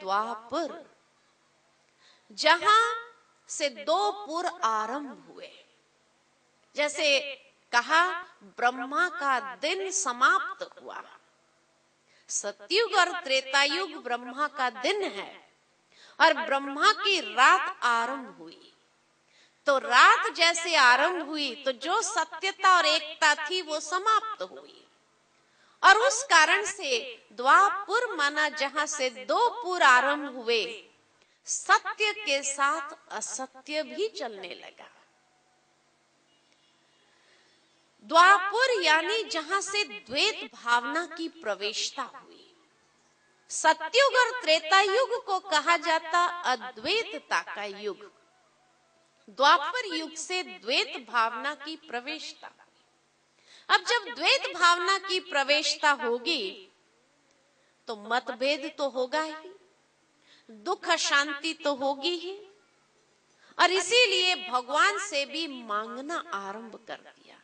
द्वापर, जहां से दो पुर आरंभ हुए। जैसे कहा, ब्रह्मा का दिन समाप्त हुआ। सतयुग और त्रेतायुग ब्रह्मा का दिन है और ब्रह्मा की रात आरंभ हुई। तो रात जैसे आरंभ हुई तो जो सत्यता और एकता थी वो समाप्त हुई, और उस कारण से द्वापुर माना जहां से दो पुर आरंभ हुए, सत्य के साथ असत्य भी चलने लगा। द्वापुर यानी जहां से द्वैत भावना की प्रवेशता हुई। सतयुग और त्रेता युग को कहा जाता अद्वैतता का युग। द्वापर युग से द्वैत भावना की प्रवेशता। अब जब द्वैत भावना की प्रवेशता होगी तो मतभेद तो होगा ही, दुख शांति तो होगी ही, और इसीलिए भगवान से भी मांगना आरंभ कर दिया।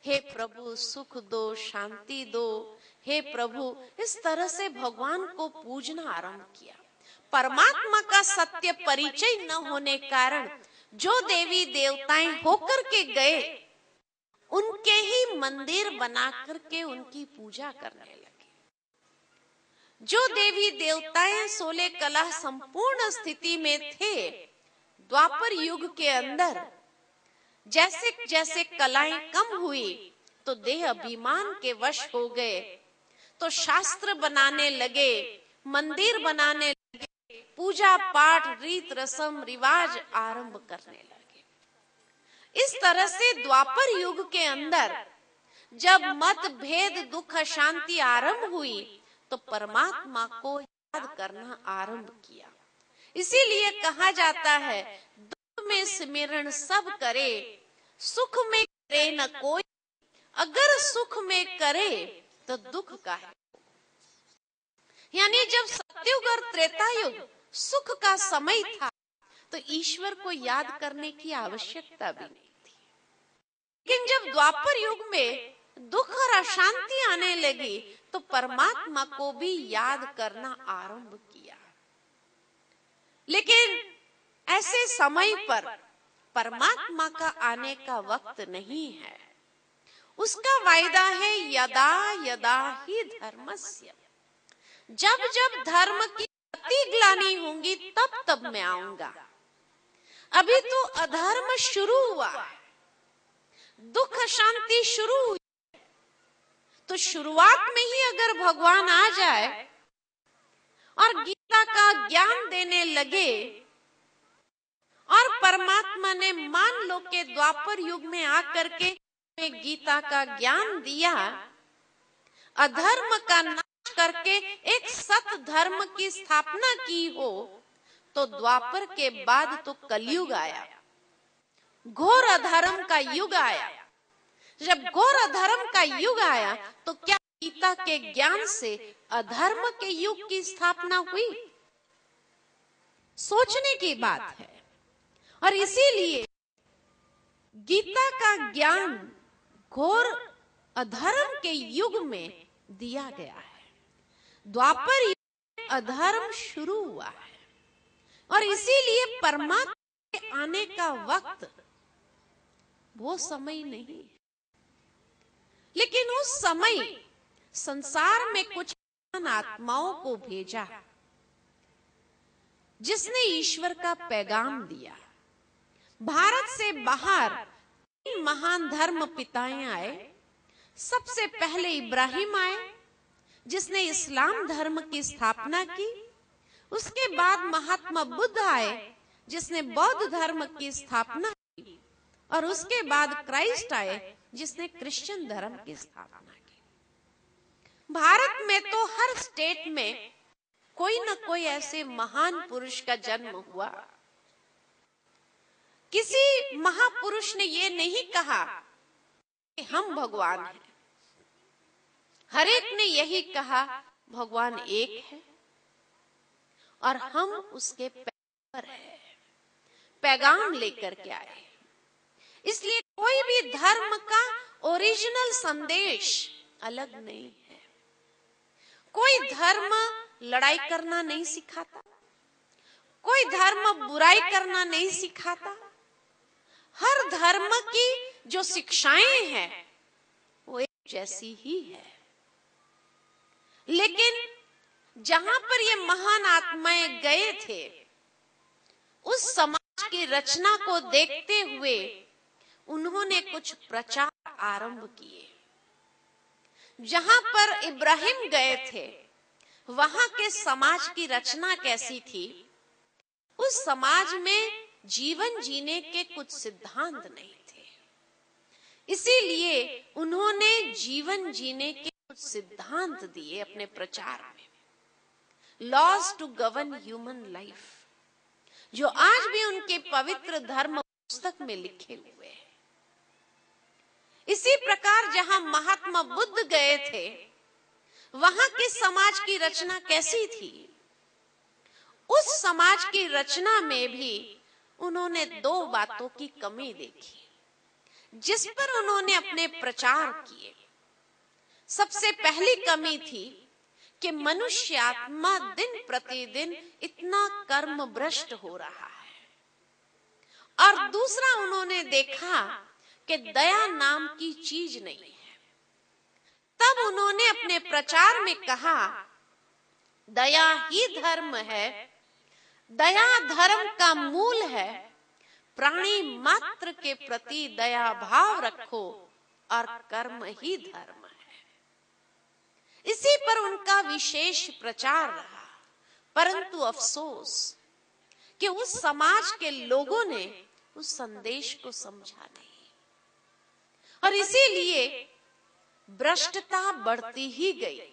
हे प्रभु सुख दो, शांति दो, हे प्रभु। इस तरह से भगवान को पूजना आरंभ किया। परमात्मा का सत्य परिचय न होने कारण जो देवी देवताएं होकर के गए, उनके ही मंदिर बना करके उनकी पूजा करने लगे। जो देवी देवताएं 16 कला संपूर्ण स्थिति में थे, द्वापर युग के अंदर जैसे जैसे कलाएं कम हुई तो देह अभिमान के वश हो गए, तो शास्त्र बनाने लगे, मंदिर बनाने लगे, पूजा पाठ रीत रस्म रिवाज आरंभ करने लगे। इस तरह से द्वापर युग के अंदर जब मतभेद दुख शांति आरंभ हुई तो परमात्मा को याद करना आरंभ किया। इसीलिए कहा जाता है, दुख में सिमरन सब करे, सुख में करे न कोई। अगर सुख में करे तो दुख का है। यानी जब सतयुग और त्रेता युग सुख का समय था तो ईश्वर को याद करने की आवश्यकता भी नहीं थी। लेकिन जब द्वापर युग में दुख और अशांति आने लगी तो परमात्मा को भी याद करना आरंभ किया। लेकिन ऐसे समय पर परमात्मा का आने का वक्त नहीं है। उसका वायदा है यदा यदा ही धर्मस्य, जब जब धर्म की अतिग्लानि होंगी तब तब मैं आऊंगा। अभी तो अधर्म शुरू हुआ है, दुख शांति शुरू हुई, तो शुरुआत में ही अगर भगवान आ जाए और गीता का ज्ञान देने लगे, और परमात्मा ने मान लो के द्वापर युग में आकर के गीता का ज्ञान दिया, अधर्म का नाश करके एक सत धर्म की स्थापना की हो, तो द्वापर के बाद तो कलयुग आया, घोर अधर्म का युग आया। जब घोर अधर्म का युग आया तो क्या गीता के ज्ञान से अधर्म के युग की स्थापना हुई? सोचने की बात है। और इसीलिए गीता का ज्ञान घोर अधर्म के युग में दिया गया है। द्वापर युग में अधर्म शुरू हुआ है और इसीलिए परमात्मा के आने का वक्त वो समय नहीं है। लेकिन उस समय संसार में कुछ आत्माओं को भेजा जिसने ईश्वर का पैगाम दिया। भारत से बाहर 3 महान धर्म पिताएं आए। सबसे पहले इब्राहिम आए जिसने इस्लाम धर्म की स्थापना की। उसके बाद महात्मा बुद्ध आए जिसने बौद्ध धर्म की स्थापना की, और उसके बाद क्राइस्ट आए जिसने क्रिश्चियन धर्म की स्थापना की। भारत में तो हर स्टेट में कोई न कोई ऐसे महान पुरुष का जन्म हुआ। किसी महापुरुष ने ये नहीं कहा कि हम भगवान हैं। हर एक ने यही कहा भगवान एक है और हम उसके पैगाम हैं, पैगाम लेकर के आए। इसलिए कोई भी धर्म का ओरिजिनल संदेश अलग नहीं है। कोई धर्म लड़ाई करना नहीं सिखाता, कोई धर्म बुराई करना नहीं सिखाता। हर धर्म की जो शिक्षाएं हैं वो एक जैसी ही है। लेकिन जहां पर ये महान आत्माएं गए थे, उस समाज की रचना को देखते हुए उन्होंने कुछ प्रचार आरंभ किए। जहां पर इब्राहिम गए थे, वहां के समाज की रचना कैसी थी? उस समाज में जीवन जीने के कुछ सिद्धांत नहीं थे। इसीलिए उन्होंने जीवन जीने के कुछ सिद्धांत दिए अपने प्रचार में, laws to govern human life, जो आज भी उनके पवित्र धर्म पुस्तक में लिखे हुए हैं। इसी प्रकार जहां महात्मा बुद्ध गए थे, वहां के समाज की रचना कैसी थी? उस समाज की रचना में भी उन्होंने दो बातों की कमी देखी, जिस पर उन्होंने अपने प्रचार किए। सबसे पहली कमी थी कि मनुष्य आत्मा दिन प्रतिदिन इतना कर्म भ्रष्ट हो रहा है। और दूसरा उन्होंने देखा कि दया नाम की चीज नहीं है। तब उन्होंने अपने प्रचार में कहा, दया ही धर्म है, दया धर्म का मूल है, प्राणी मात्र के प्रति दया भाव रखो और कर्म ही धर्म है। इसी पर उनका विशेष प्रचार रहा। परंतु अफसोस कि उस समाज के लोगों ने उस संदेश को समझा नहीं, और इसीलिए भ्रष्टता बढ़ती ही गई।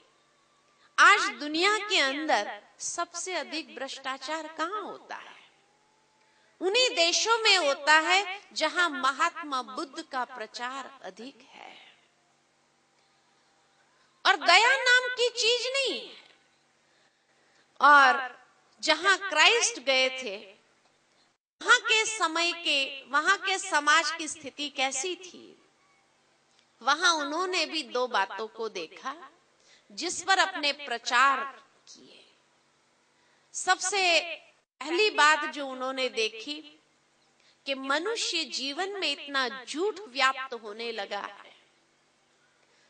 आज दुनिया के अंदर सबसे अधिक भ्रष्टाचार कहाँ होता है? उन्हीं देशों में होता है जहां महात्मा बुद्ध का प्रचार अधिक है। और दया नाम की चीज नहीं है। और जहां क्राइस्ट गए थे, वहां के समाज की स्थिति कैसी थी? वहां उन्होंने भी दो बातों को देखा, जिस पर अपने प्रचार किए। सबसे पहली बात जो उन्होंने देखी कि मनुष्य जीवन में इतना झूठ व्याप्त होने लगा है,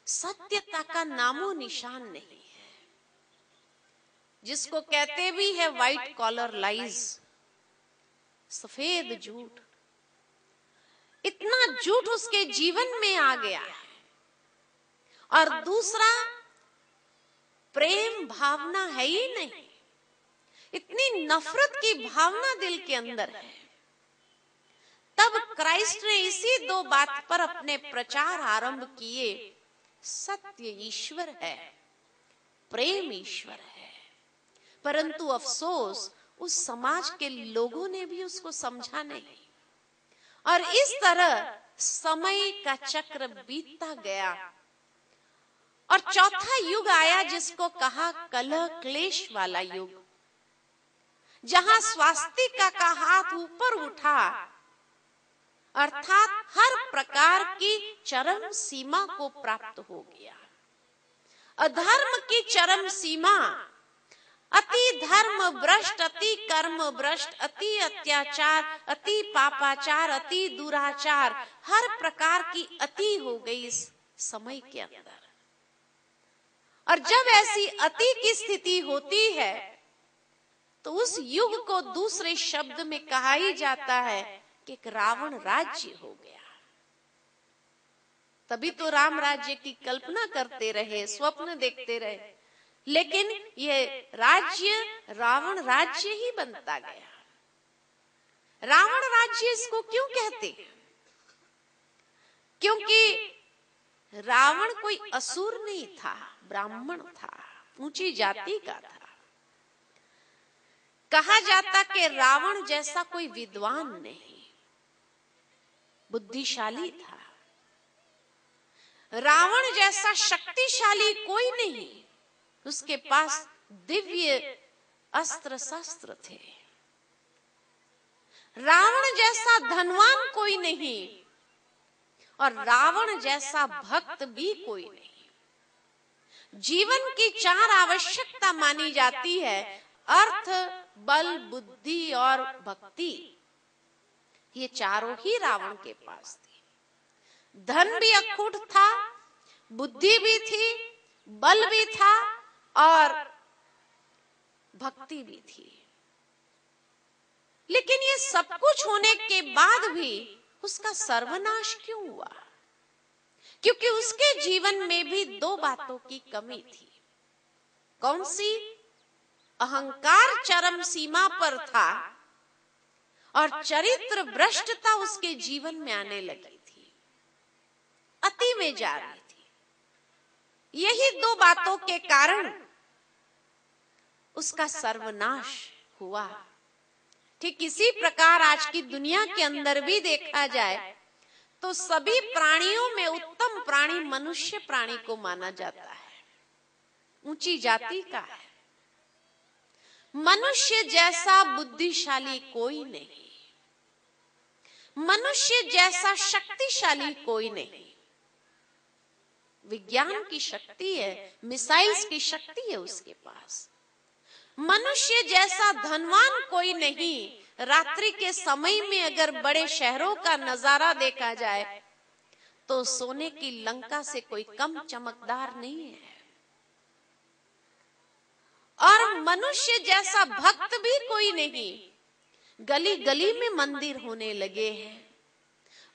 सत्यता का नामो निशान नहीं है। जिसको कहते भी है व्हाइट कॉलर लाइज, सफेद झूठ, इतना झूठ उसके जीवन में आ गया है। और दूसरा, प्रेम भावना है ही नहीं, इतनी नफरत की भावना दिल के अंदर है। तब क्राइस्ट ने इसी दो बात पर अपने प्रचार आरंभ किए, सत्य ईश्वर है, प्रेम ईश्वर है। परंतु अफसोस उस समाज के लोगों ने भी उसको समझा नहीं। और इस तरह समय का चक्र बीतता गया और चौथा युग आया, जिसको कहा कलह क्लेश वाला युग, जहां स्वास्तिका का हाथ ऊपर उठा, अर्थात हर प्रकार की चरम सीमा को प्राप्त हो गया। अधर्म की चरम सीमा, अति धर्म भ्रष्ट, अति कर्म भ्रष्ट, अति अत्याचार, अति पापाचार, अति दुराचार, हर प्रकार की अति हो गई इस समय के अंदर। और जब ऐसी अति की स्थिति होती है तो उस युग को दूसरे शब्द में कहा ही जाता है कि एक रावण राज्य हो गया। तभी तो राम राज्य की कल्पना करते रहे, स्वप्न देखते रहे, लेकिन ये राज्य रावण राज्य ही बनता गया। रावण राज्य इसको क्यों कहते? क्योंकि रावण कोई असुर नहीं था, ब्राह्मण था, ऊंची जाति का था। कहा जाता कि रावण जैसा कोई विद्वान नहीं, बुद्धिशाली था। रावण जैसा शक्तिशाली कोई नहीं, उसके पास दिव्य अस्त्र शस्त्र थे। रावण जैसा धनवान कोई नहीं और रावण जैसा भक्त भी कोई नहीं। जीवन की चार आवश्यकता मानी जाती है, अर्थ, बल, बुद्धि और भक्ति, ये चारों ही रावण के पास थी। धन भी अखूट था, बुद्धि भी थी, बल भी था और भक्ति भी थी। लेकिन ये सब कुछ होने के बाद भी उसका सर्वनाश क्यों हुआ? क्योंकि उसके जीवन में भी दो बातों की कमी थी। कौन सी? अहंकार चरम सीमा पर था और चरित्र भ्रष्टता उसके जीवन में आने लगी थी, अति में जा रही थी। यही दो बातों के कारण उसका सर्वनाश हुआ। ठीक इसी प्रकार आज की दुनिया के अंदर भी देखा जाए तो सभी प्राणियों में उत्तम प्राणी मनुष्य प्राणी को माना जाता है, ऊंची जाति का है। मनुष्य जैसा बुद्धिशाली कोई नहीं, मनुष्य जैसा शक्तिशाली कोई नहीं। विज्ञान की शक्ति है, मिसाइल्स की शक्ति है उसके पास। मनुष्य जैसा धनवान कोई नहीं। रात्रि के समय में अगर बड़े शहरों का नजारा देखा जाए तो सोने की लंका से कोई कम चमकदार नहीं है। और मनुष्य जैसा भक्त भी कोई नहीं। गली गली में मंदिर होने लगे हैं,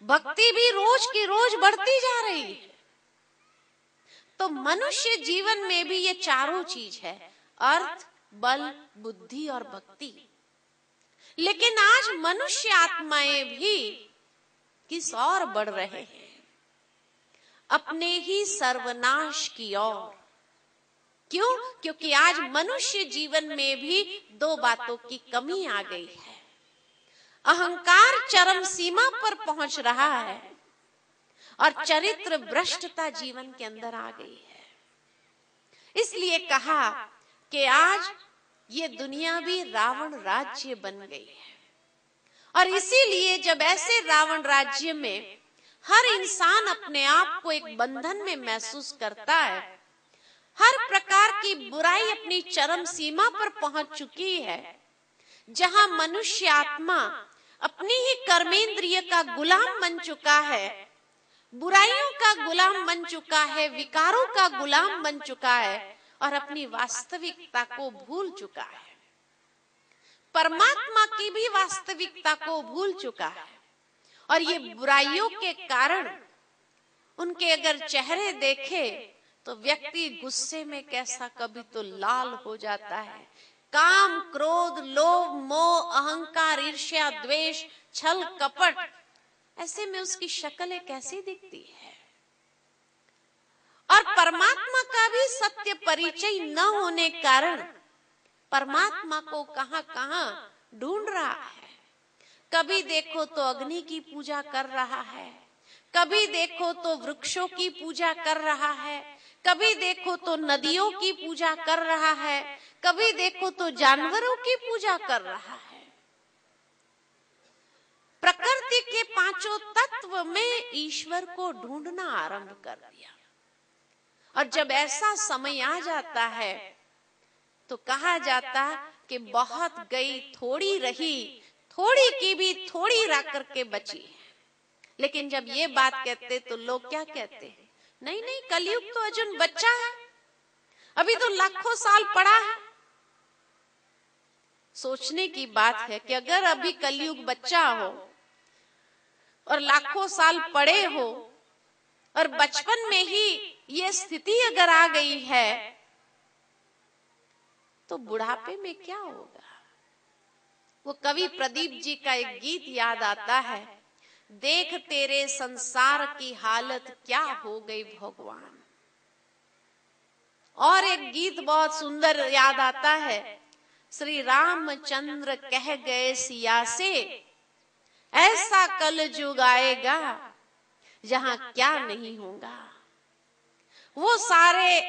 भक्ति भी रोज की रोज बढ़ती जा रही है। तो मनुष्य जीवन में भी ये चारों चीज है, अर्थ, बल, बुद्धि और भक्ति। लेकिन आज मनुष्य आत्माएं भी किस ओर बढ़ रहे हैं? अपने ही सर्वनाश की ओर। क्यों? क्योंकि आज मनुष्य जीवन में भी दो बातों की कमी आ गई है। अहंकार चरम सीमा पर पहुंच रहा है और चरित्र भ्रष्टता जीवन के अंदर आ गई है। इसलिए कहा कि आज ये दुनिया भी रावण राज्य बन गई है। और इसीलिए जब ऐसे रावण राज्य में हर इंसान अपने आप को एक बंधन में महसूस करता है, हर प्रकार की बुराई अपनी चरम सीमा पर पहुंच चुकी है, जहां मनुष्य आत्मा अपनी ही कर्मेंद्रिय का गुलाम बन चुका है, बुराइयों का गुलाम बन चुका है, विकारों का गुलाम बन चुका है और अपनी वास्तविकता को भूल चुका है, परमात्मा की भी वास्तविकता को भूल चुका है। और ये बुराइयों के कारण उनके अगर चेहरे देखे तो व्यक्ति गुस्से में कैसा कभी तो लाल हो जाता है। काम, क्रोध, लोभ, मोह, अहंकार, ईर्ष्या, द्वेष, छल, कपट, ऐसे में उसकी शक्ल कैसी दिखती है। और परमात्मा का भी सत्य परिचय न होने कारण परमात्मा को कहां कहां ढूंढ रहा है। कभी देखो तो अग्नि की पूजा कर रहा है, कभी देखो तो वृक्षों की पूजा कर रहा है, कभी देखो तो नदियों की पूजा कर रहा है, कभी देखो तो जानवरों की पूजा कर रहा है। प्रकृति के पांचों तत्व में ईश्वर को ढूंढना आरंभ कर दिया। और जब ऐसा समय आ जाता है तो कहा जाता कि बहुत गई थोड़ी रही, थोड़ी की भी थोड़ी रह करके बची। लेकिन जब ये बात कहते तो लोग क्या कहते हैं? नहीं नहीं, कलयुग तो अजून बच्चा है, अभी तो लाखों साल पड़ा है। सोचने की बात है कि अगर अभी कलयुग बच्चा हो और लाखों साल पड़े हो और बचपन में ही ये स्थिति अगर आ गई है तो बुढ़ापे में क्या होगा? वो कवि प्रदीप जी का एक गीत याद आता है, देख तेरे संसार की हालत क्या हो गई भगवान। और एक गीत बहुत सुंदर याद आता है, श्री रामचंद्र कह गए सिया से, ऐसा कल युग आएगा जहां क्या नहीं होगा। वो सारे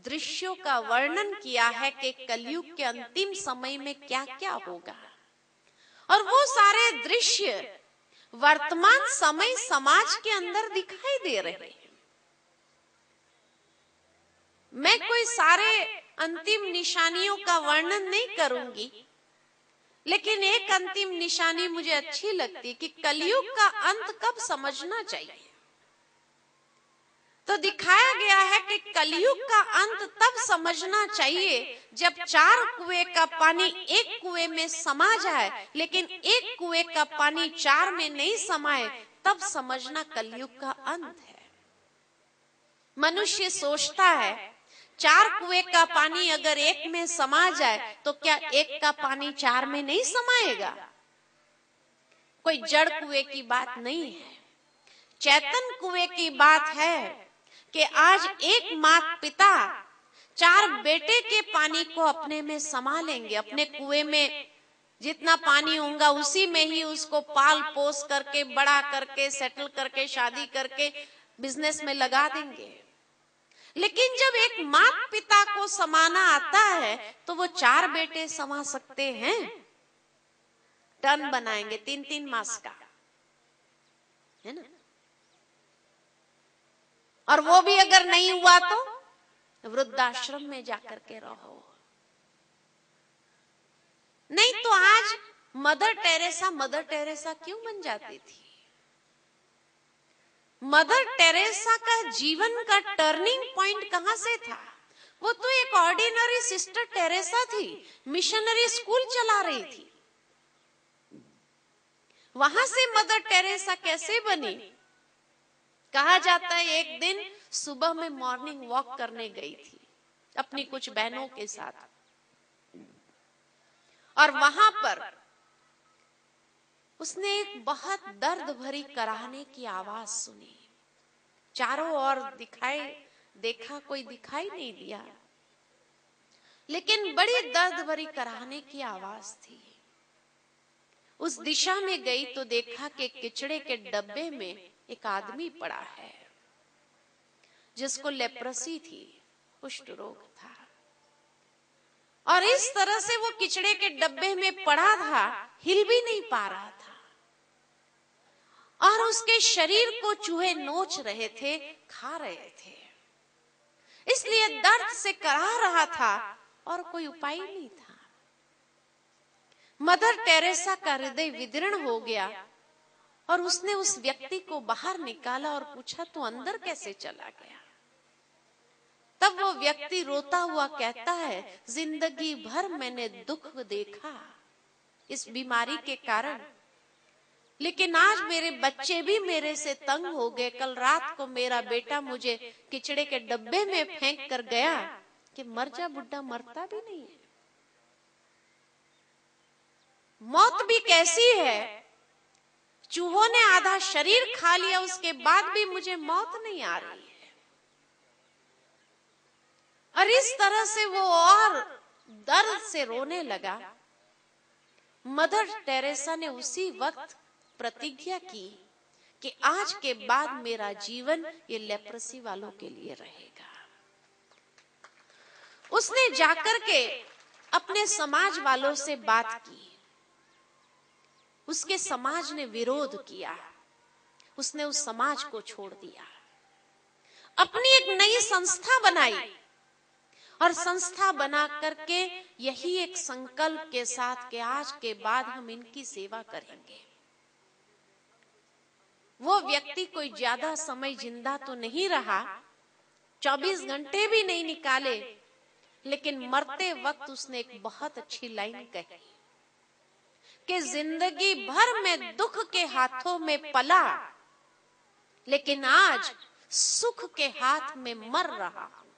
दृश्यों का वर्णन किया है कि कलयुग के अंतिम समय में क्या क्या होगा। और वो सारे दृश्य वर्तमान समय समाज के अंदर दिखाई दे रहे हैं। मैं कोई सारे अंतिम निशानियों का वर्णन नहीं करूंगी, लेकिन एक अंतिम निशानी मुझे अच्छी लगती है कि कलयुग का अंत कब समझना चाहिए। तो दिखाया गया है कि कलयुग का अंत तब समझना चाहिए जब 4 कुएं का पानी एक कुएं में समा जाए, लेकिन एक कुएं का पानी 4 में नहीं समाए, तब समझना कलयुग का अंत है। मनुष्य सोचता है 4 कुएं का पानी अगर एक में समा जाए तो क्या एक का पानी 4 में नहीं समाएगा? कोई जड़ कुएं की बात नहीं है, चैतन कुएं की बात है कि आज एक माता पिता 4 बेटे के पानी को अपने में समा लेंगे। अपने कुएं में जितना पानी होगा उसी में ही उसको पाल पोस करके, बड़ा करके, सेटल करके, शादी करके बिजनेस में लगा देंगे। लेकिन जब एक माता पिता को समाना आता है तो वो 4 बेटे समा सकते हैं। टन बनाएंगे 3-3 मास का, है ना। और वो भी अगर नहीं हुआ तो वृद्धाश्रम में जाकर के रहो। नहीं तो आज मदर टेरेसा क्यों बन जाती थी? मदर टेरेसा का जीवन का टर्निंग पॉइंट कहां से था? वो तो एक ऑर्डिनरी सिस्टर टेरेसा थी, मिशनरी स्कूल चला रही थी। वहां से मदर टेरेसा कैसे बनी? कहा जाता है एक दिन सुबह में मॉर्निंग वॉक करने गई थी अपनी कुछ बहनों के साथ, और वहां पर उसने एक बहुत दर्द भरी कराहने की आवाज सुनी। चारों ओर देखा, कोई दिखाई नहीं दिया, लेकिन बड़ी दर्द भरी कराहने की आवाज थी। उस दिशा में गई तो देखा कि किचड़े के डब्बे में एक आदमी पड़ा है जिसको लेप्रोसी थी, कुष्ठ रोग था, और इस तरह से वो किचड़े के डब्बे में पड़ा था, हिल भी नहीं पा रहा था, और उसके शरीर को चूहे नोच रहे थे, खा रहे थे। इसलिए दर्द से कराह रहा था और कोई उपाय नहीं था। मदर टेरेसा का हृदय विदीर्ण हो गया और उसने उस व्यक्ति को बाहर निकाला और पूछा, तो अंदर कैसे चला गया? तब वो व्यक्ति रोता हुआ कहता है, जिंदगी भर मैंने दुख देखा इस बीमारी के कारण, लेकिन आज मेरे बच्चे भी मेरे से तंग हो गए। कल रात को मेरा बेटा मुझे किचड़े के डब्बे में फेंक कर गया कि मर जा बुड्ढा, मरता भी नहीं है। मौत भी कैसी है, चूहों ने आधा शरीर खा लिया, उसके बाद भी मुझे मौत नहीं आ रही है। और इस तरह से वो और दर्द से रोने लगा। मदर टेरेसा ने उसी वक्त प्रतिज्ञा की कि आज के बाद मेरा जीवन ये लेप्रोसी वालों के लिए रहेगा। उसने जाकर के अपने समाज वालों से बात की। उसके समाज ने विरोध किया, उसने उस समाज को छोड़ दिया, अपनी एक नई संस्था बनाई, और संस्था बना करके यही एक संकल्प के साथ कि आज के बाद हम इनकी सेवा करेंगे। वो व्यक्ति कोई ज्यादा समय जिंदा तो नहीं रहा, 24 घंटे भी नहीं निकाले, लेकिन मरते वक्त उसने एक बहुत अच्छी लाइन कही कि जिंदगी भर में दुख के हाथों में पला, लेकिन आज सुख के हाथ में मर रहा हूं।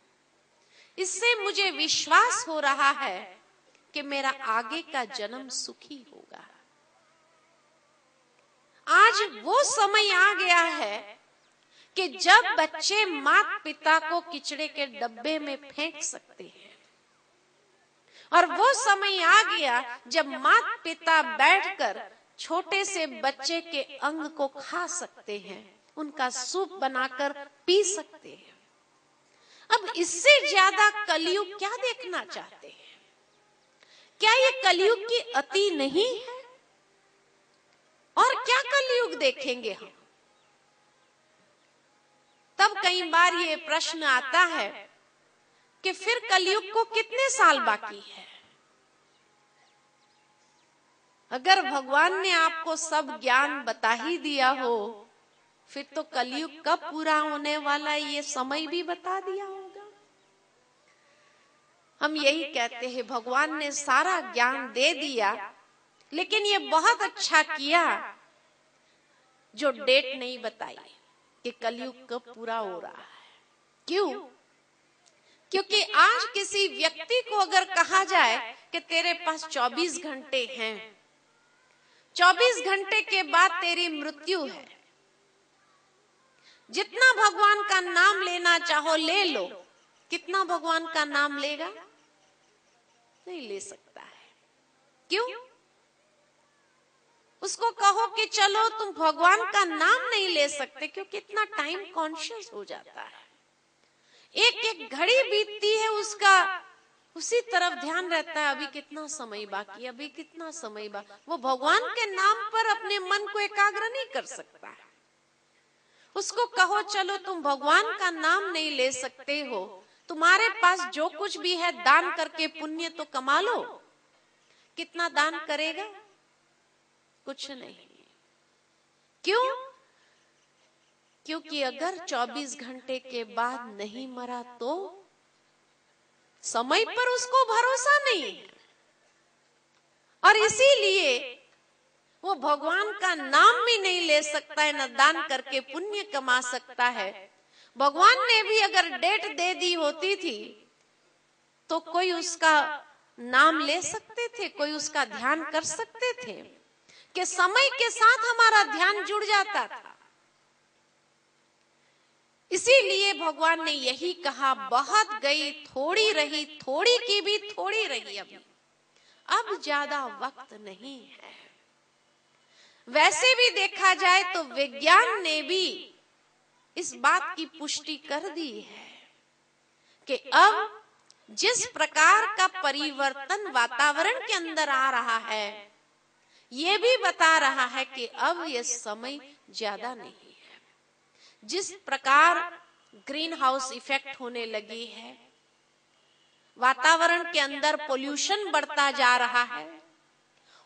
इससे मुझे विश्वास हो रहा है कि मेरा आगे का जन्म सुखी होगा। आज वो समय आ गया है कि जब बच्चे माता पिता को किचड़े के डब्बे में फेंक सकते हैं, और वो समय आ गया जब माता पिता बैठकर छोटे से बच्चे के अंग को खा सकते हैं, उनका सूप बनाकर पी सकते हैं। अब इससे ज्यादा कलयुग क्या देखना चाहते हैं? क्या ये कलयुग की अति नहीं है? और क्या कलयुग देखेंगे हम? तब कई बार ये प्रश्न आता है कि फिर कलयुग को कितने साल बाकी है? अगर भगवान ने आपको सब ज्ञान बता ही दिया हो, फिर तो कलयुग कब पूरा होने वाला है ये समय भी बता दिया होगा। हम यही कहते हैं भगवान ने सारा ज्ञान दे दिया, लेकिन ये बहुत अच्छा किया जो डेट नहीं बताई कि कलयुग कब पूरा हो रहा है। क्यों? क्योंकि आज किसी व्यक्ति को अगर कहा जाए कि तेरे पास 24 घंटे हैं, 24 घंटे के बाद तेरी मृत्यु है, जितना भगवान का नाम लेना चाहो ले लो, कितना भगवान का नाम लेगा? नहीं ले सकता है। क्यों? उसको कहो कि चलो तुम भगवान का नाम नहीं ले सकते, क्योंकि इतना टाइम कॉन्शियस हो जाता है। एक एक घड़ी बीतती है उसका उसी तरफ ध्यान रहता है, अभी कितना समय बाकी, अभी कितना समय बाकी। वो भगवान के नाम पर अपने मन को एकाग्र नहीं कर सकता है। उसको कहो चलो तुम भगवान का नाम नहीं ले सकते हो, तुम्हारे पास जो कुछ भी है दान करके पुण्य तो कमा लो। कितना दान करेगा? कुछ नहीं। क्यों? क्योंकि अगर 24 घंटे के बाद नहीं मरा तो समय पर उसको भरोसा नहीं है, और इसीलिए वो भगवान का नाम भी नहीं ले सकता है, न दान करके पुण्य कमा सकता है। भगवान ने भी अगर डेट दे दी होती थी तो कोई उसका नाम ले सकते थे, कोई उसका ध्यान कर सकते थे, कि समय के साथ हमारा ध्यान जुड़ जाता था। इसीलिए भगवान ने यही कहा, बहुत गई थोड़ी रही, थोड़ी की भी थोड़ी रही, अब ज्यादा वक्त नहीं है। वैसे भी देखा जाए तो विज्ञान ने भी इस बात की पुष्टि कर दी है कि अब जिस प्रकार का परिवर्तन वातावरण के अंदर आ रहा है, ये भी बता रहा है कि अब ये समय ज्यादा नहीं है। जिस प्रकार ग्रीन हाउस इफेक्ट होने लगी है, वातावरण के अंदर पोल्यूशन बढ़ता जा रहा है,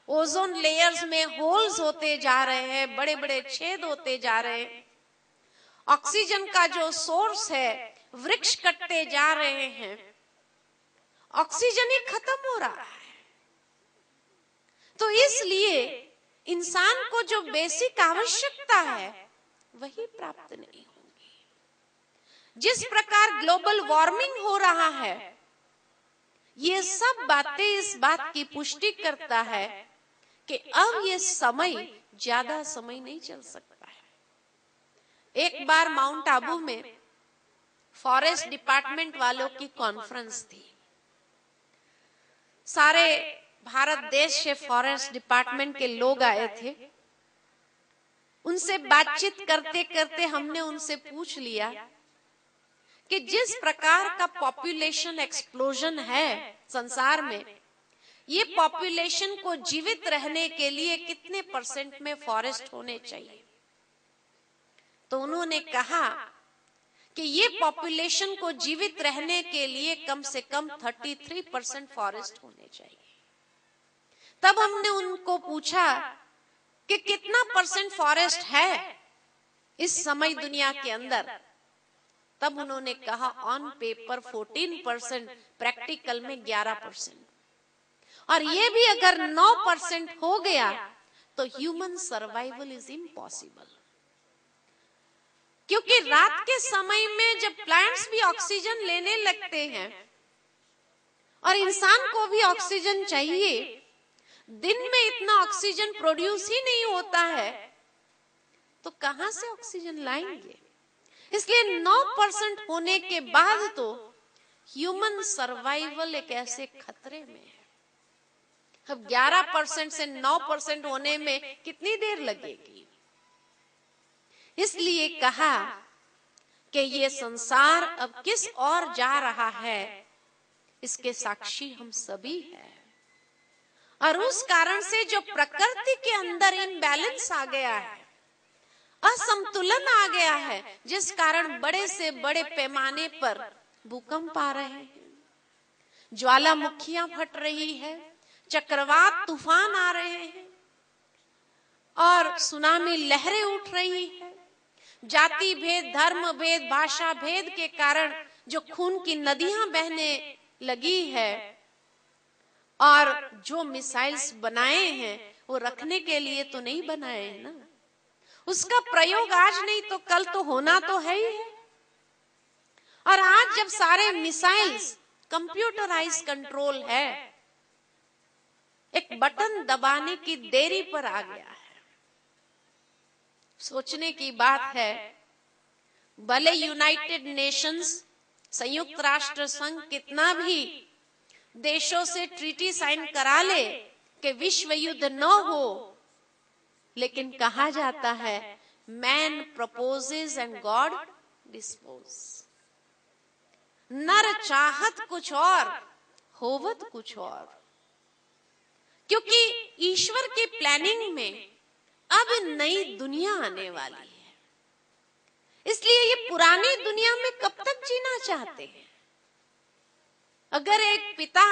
ओजोन लेयर्स में होल्स होते जा रहे हैं, बड़े बड़े छेद होते जा रहे हैं, ऑक्सीजन का जो सोर्स है वृक्ष कटते जा रहे हैं, ऑक्सीजन ही खत्म हो रहा है। तो इसलिए इंसान को जो बेसिक आवश्यकता है वही प्राप्त नहीं होगी। जिस प्रकार ग्लोबल वार्मिंग हो रहा है, ये सब बातें इस बात की पुष्टि करता है कि अब ये समय ज्यादा समय नहीं चल सकता है। एक बार माउंट आबू में फॉरेस्ट डिपार्टमेंट वालों की कॉन्फ्रेंस थी। सारे भारत देश से फॉरेस्ट डिपार्टमेंट के लोग आए थे। उनसे बातचीत करते करते हमने उनसे पूछ लिया कि जिस प्रकार का पॉपुलेशन एक्सप्लोजन है संसार में, ये पॉपुलेशन को जीवित रहने के लिए कितने % में फॉरेस्ट होने चाहिए? तो उन्होंने कहा कि ये पॉपुलेशन को जीवित रहने के लिए कम से कम 33% फॉरेस्ट होने चाहिए। तब हमने उनको पूछा कि कितना % फॉरेस्ट है इस समय दुनिया के अंदर? तब उन्होंने कहा ऑन पेपर 14%, प्रैक्टिकल में 11%, और ये भी अगर 9% हो गया तो ह्यूमन सर्वाइवल इज इम्पॉसिबल। क्योंकि रात के समय में जब प्लांट्स भी ऑक्सीजन लेने लगते हैं और इंसान को भी ऑक्सीजन चाहिए, दिन में इतना ऑक्सीजन प्रोड्यूस ही नहीं होता है, तो कहां से ऑक्सीजन लाएंगे? इसलिए 9% होने के बाद तो ह्यूमन सर्वाइवल एक ऐसे खतरे में है। अब 11% से 9% होने में कितनी देर लगेगी? इसलिए कहा कि ये संसार अब किस ओर जा रहा है, इसके साक्षी हम सभी हैं। और उस कारण से जो प्रकृति के अंदर इम्बैलेंस आ गया है, असंतुलन आ गया है, जिस कारण बड़े से बड़े पैमाने पर भूकंप आ रहे हैं, ज्वालामुखियां फट रही है, चक्रवात तूफान आ रहे हैं, और सुनामी लहरें उठ रही है। जाति भेद, धर्म भेद, भाषा भेद के कारण जो खून की नदियां बहने लगी है, और जो मिसाइल्स बनाए हैं वो रखने के लिए तो नहीं बनाए हैं ना, उसका प्रयोग आज नहीं तो कल तो होना तो है ही है। और आज जब सारे मिसाइल्स कंप्यूटराइज कंट्रोल है, एक बटन दबाने की देरी पर आ गया है। सोचने की बात है, भले यूनाइटेड नेशंस, संयुक्त राष्ट्र संघ कितना भी देशों से ट्रीटी साइन करा ले कि विश्व युद्ध न हो, लेकिन कहा जाता है man proposes and God dispose. नर चाहत कुछ और, होवत कुछ और। क्योंकि ईश्वर की प्लानिंग में अब नई दुनिया आने वाली है, इसलिए ये पुरानी दुनिया में कब तक जीना चाहते हैं? अगर एक पिता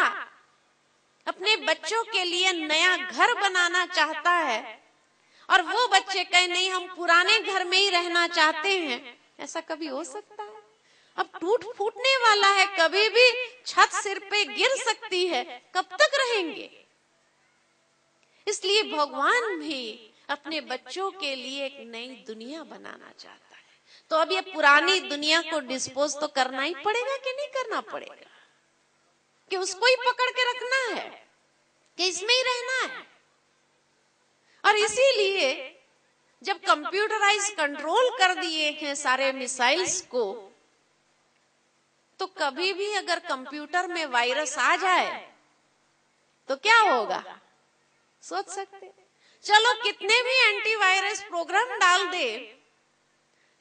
अपने बच्चों के लिए नया घर बनाना चाहता है और वो बच्चे कहे नहीं हम पुराने घर में ही रहना चाहते हैं, ऐसा कभी हो सकता है? अब टूट फूटने वाला है, कभी भी छत सिर पे गिर सकती है, कब तक रहेंगे? इसलिए भगवान भी अपने बच्चों के लिए एक नई दुनिया बनाना चाहता है। तो अब ये पुरानी दुनिया को डिस्पोज तो करना ही पड़ेगा कि नहीं करना पड़ेगा? कि उसको ही पकड़ के रखना है कि इसमें ही रहना है? और इसीलिए जब कंप्यूटराइज कंट्रोल कर दिए हैं सारे मिसाइल्स को, तो कभी भी अगर कंप्यूटर में वायरस आ जाए तो क्या होगा? सोच सकते? चलो कितने भी एंटीवायरस प्रोग्राम डाल दे,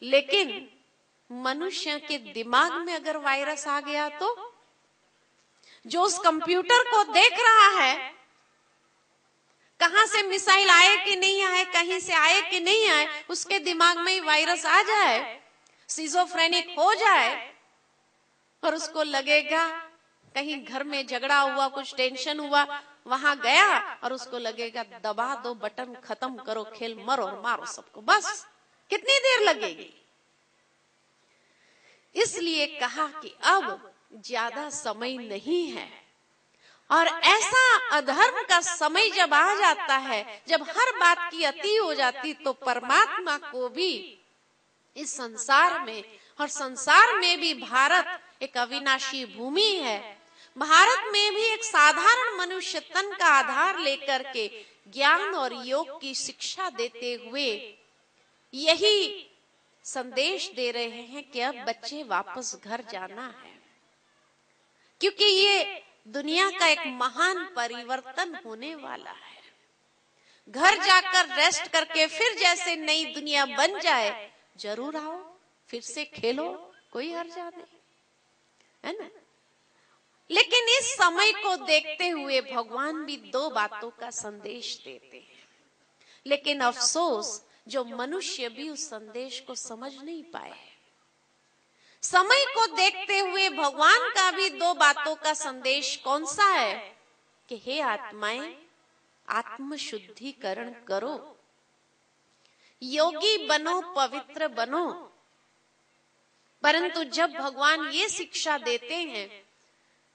लेकिन मनुष्य के दिमाग में अगर वायरस आ गया तो जो उस कंप्यूटर को देख रहा है, कहां से मिसाइल आए कि नहीं आए, कहीं से आए कि नहीं आए, उसके दिमाग में ही वायरस आ जाए, सिजोफ्रेनिक हो जाए, और उसको लगेगा कहीं घर में झगड़ा हुआ, कुछ टेंशन हुआ, वहां गया और उसको लगेगा दबा दो बटन, खत्म करो खेल, मरो और मारो सबको, बस कितनी देर लगेगी? इसलिए कहा कि अब ज्यादा समय नहीं है। और ऐसा अधर्म का समय जब आ जाता है, जब हर बात की अति हो जाती, तो परमात्मा को भी इस संसार में, और संसार में भी भारत एक अविनाशी भूमि है, भारत में भी एक साधारण मनुष्य तन का आधार लेकर के ज्ञान और योग की शिक्षा देते हुए यही संदेश दे रहे हैं कि अब बच्चे वापस घर जाना है, क्योंकि ये दुनिया का एक महान परिवर्तन होने वाला है। घर जाकर रेस्ट करके फिर जैसे नई दुनिया बन जाए, जरूर आओ, फिर से खेलो, कोई हर्जा नहीं, है ना? लेकिन इस समय को देखते हुए भगवान भी दो बातों का संदेश देते हैं, लेकिन अफसोस जो मनुष्य भी उस संदेश को समझ नहीं पाए। समय को देखते हुए भगवान का भी दो बातों का संदेश कौन सा है? कि हे आत्माएं, आत्म शुद्धिकरण करो, योगी बनो, पवित्र बनो। परंतु जब भगवान ये शिक्षा देते हैं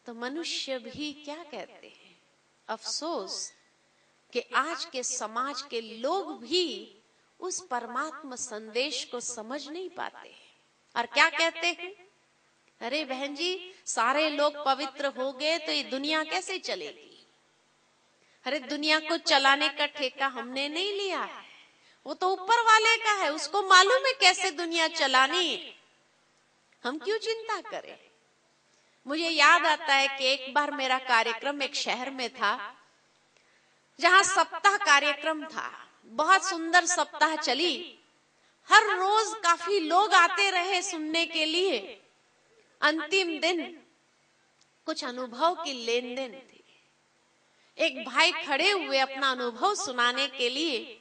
तो मनुष्य भी क्या कहते हैं? अफसोस कि आज के समाज के लोग भी उस परमात्मा संदेश को समझ नहीं पाते और क्या कहते हैं? अरे बहन जी, सारे लोग पवित्र हो गए तो ये दुनिया कैसे चलेगी? अरे दुनिया को चलाने का ठेका हमने नहीं लिया है, वो तो ऊपर वाले का है, उसको मालूम है कैसे दुनिया चलानी है, हम क्यों चिंता करें? मुझे याद आता है कि एक बार मेरा कार्यक्रम एक शहर में था जहां सप्ताह कार्यक्रम था, बहुत सुंदर सप्ताह चली, हर रोज काफी लोग आते रहे सुनने के लिए। अंतिम दिन कुछ अनुभव की लेन देन थी। एक भाई खड़े हुए अपना अनुभव सुनाने के लिए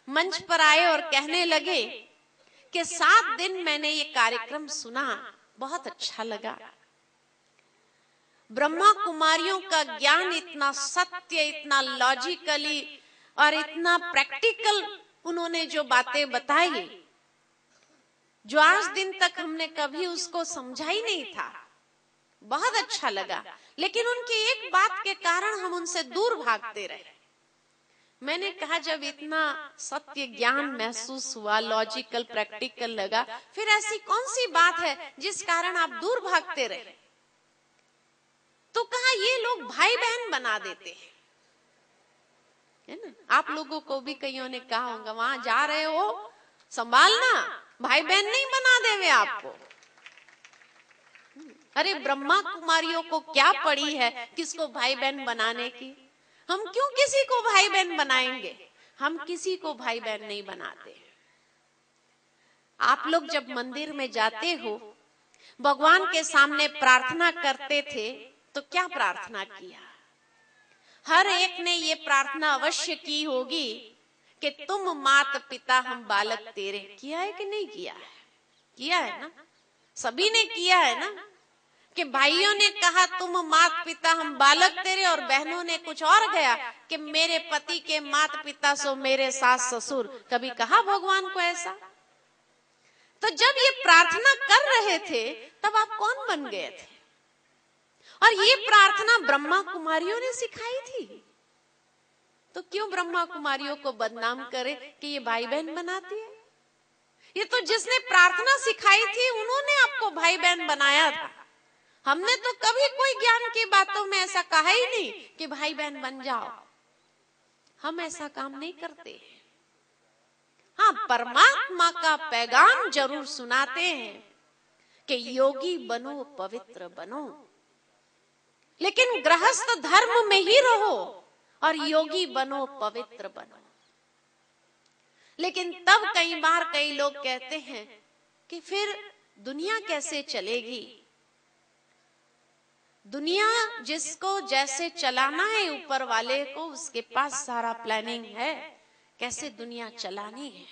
मंच पर आए और कहने लगे कि 7 दिन मैंने ये कार्यक्रम सुना, बहुत अच्छा लगा। ब्रह्मा कुमारियों का ज्ञान इतना सत्य, इतना लॉजिकली और इतना प्रैक्टिकल उन्होंने जो बातें बताई, जो आज दिन तक हमने कभी उसको समझा ही नहीं था। बहुत अच्छा लगा, लेकिन उनकी एक बात के कारण हम उनसे दूर भागते रहे। मैंने कहा जब इतना सत्य ज्ञान महसूस हुआ, लॉजिकल प्रैक्टिकल लगा, फिर ऐसी कौन सी बात है जिस कारण आप दूर भागते रहे? तो कहा ये लोग भाई बहन बना देते हैं, है ना। आप लोगों को भी कईयों ने कहा होगा वहां जा रहे हो संभालना, भाई बहन नहीं बना देवे आपको। अरे ब्रह्मा कुमारियों को क्या पड़ी है किसको भाई बहन बनाने की? हम क्यों किसी को भाई बहन बनाएंगे? हम किसी को भाई बहन नहीं बनाते। आप लोग जब मंदिर में जाते हो, भगवान के सामने प्रार्थना करते थे तो क्या प्रार्थना किया? हर एक ने ये प्रार्थना अवश्य की होगी कि तुम माता पिता हम बालक तेरे। किया है कि नहीं किया है? किया है ना, सभी ने किया है ना। कि भाइयों ने कहा तुम माता पिता हम बालक तेरे, और बहनों ने कुछ और गया कि मेरे पति के माता पिता सो मेरे सास ससुर। कभी कहा भगवान को ऐसा? तो जब ये प्रार्थना कर रहे थे तब आप कौन बन गए थे? और ये प्रार्थना ब्रह्मा कुमारियों ने सिखाई थी, तो क्यों ब्रह्मा कुमारियों को बदनाम करे कि ये भाई बहन बनाती है? ये तो जिसने प्रार्थना सिखाई थी उन्होंने आपको भाई बहन बनाया था। हमने तो कभी कोई ज्ञान की बातों में ऐसा कहा ही नहीं कि भाई बहन बन जाओ। हम ऐसा काम नहीं करते। हाँ, परमात्मा का पैगाम जरूर सुनाते हैं कि योगी बनो, पवित्र बनो, लेकिन गृहस्थ धर्म में ही रहो और योगी बनो, पवित्र बनो। लेकिन तब कई बार कई लोग कहते हैं कि फिर दुनिया कैसे चलेगी? दुनिया जिसको जैसे चलाना है ऊपर वाले को, उसके पास सारा प्लानिंग है कैसे दुनिया चलानी है।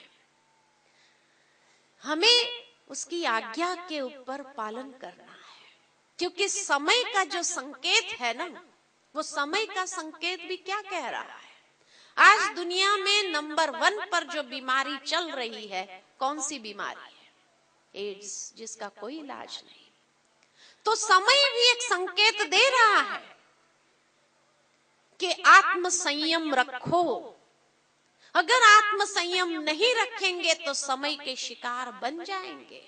हमें उसकी आज्ञा के ऊपर पालन करना है, क्योंकि समय का जो संकेत है ना, वो समय का संकेत भी क्या कह रहा है? आज दुनिया में नंबर 1 पर जो बीमारी चल रही है, कौन सी बीमारी है? एड्स, जिसका कोई इलाज नहीं। तो समय भी एक संकेत दे रहा है कि आत्म संयम रखो। अगर आत्म संयम नहीं रखेंगे तो समय के शिकार बन जाएंगे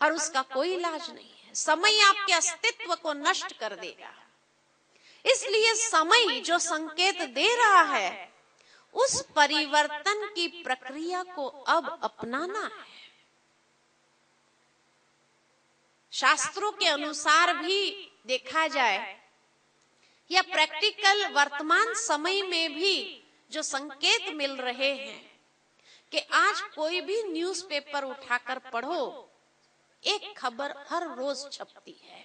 और उसका कोई इलाज नहीं है। समय आपके अस्तित्व को नष्ट कर देगा। इसलिए समय जो संकेत दे रहा है, उस परिवर्तन की प्रक्रिया को अब अपनाना है। शास्त्रों के अनुसार भी देखा जाए या प्रैक्टिकल वर्तमान समय में भी जो संकेत मिल रहे हैं कि आज कोई भी न्यूज़पेपर उठाकर पढ़ो, एक खबर हर रोज छपती है,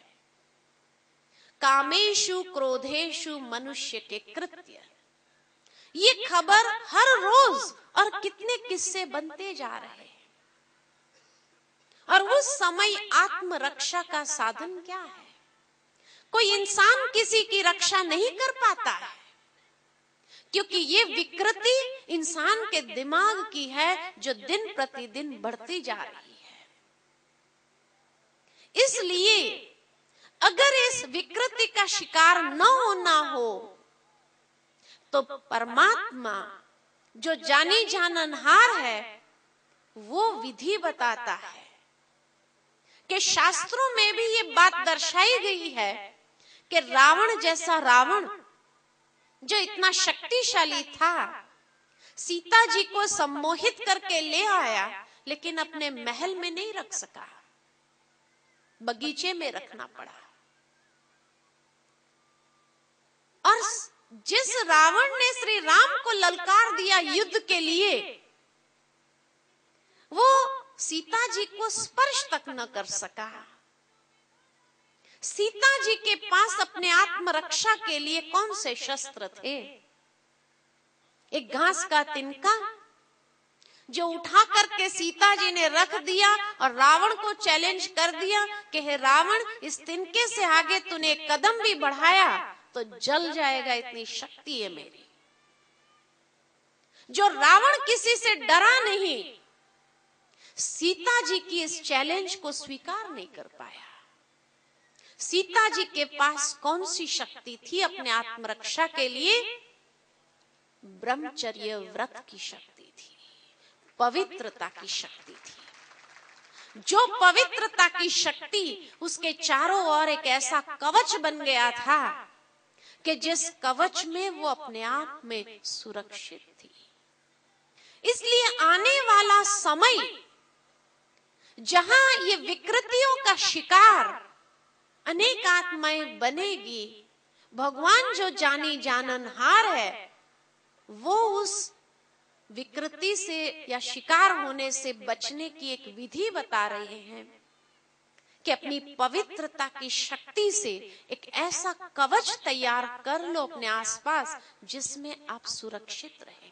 कामेशु क्रोधेशु मनुष्य के कृत्य। ये खबर हर रोज और कितने किस्से बनते जा रहे हैं। और उस समय आत्मरक्षा का साधन क्या है? कोई इंसान किसी की रक्षा नहीं कर पाता है, क्योंकि ये विकृति इंसान के दिमाग की है जो दिन प्रतिदिन बढ़ती जा रही है। इसलिए अगर इस विकृति का शिकार न होना हो तो परमात्मा जो जानी जाननहार है वो विधि बताता है कि शास्त्रों में भी ये बात दर्शाई गई है कि रावण जैसा रावण जो इतना शक्तिशाली था, सीता जी को सम्मोहित करके ले आया, लेकिन अपने महल में नहीं रख सका, बगीचे में रखना पड़ा। और जिस रावण ने श्री राम को ललकार दिया युद्ध के लिए, वो सीता जी को स्पर्श तक न कर सका। सीता जी के पास अपने आत्मरक्षा के लिए कौन से शस्त्र थे? एक घास का तिनका जो उठा करके सीता जी ने रख दिया और रावण को चैलेंज कर दिया कि हे रावण, इस तिनके से आगे तूने कदम भी बढ़ाया तो जल जाएगा, इतनी शक्ति है मेरी। जो रावण किसी से डरा नहीं, सीता जी की इस चैलेंज को स्वीकार नहीं कर पाया। सीता जी के पास कौन सी शक्ति थी अपने आत्मरक्षा के लिए? ब्रह्मचर्य व्रत की शक्ति थी, पवित्रता की शक्ति थी। जो पवित्रता की शक्ति उसके चारों ओर एक ऐसा कवच बन गया था कि जिस कवच में वो अपने आप में सुरक्षित थी। इसलिए आने वाला समय जहां ये विकृतियों का शिकार अनेक आत्माएं बनेगी, भगवान जो जानी जाननहार है वो उस विकृति से या शिकार होने से बचने की एक विधि बता रहे हैं कि अपनी पवित्रता की शक्ति से एक ऐसा कवच तैयार कर लो अपने आसपास जिसमें आप सुरक्षित रहेंगे,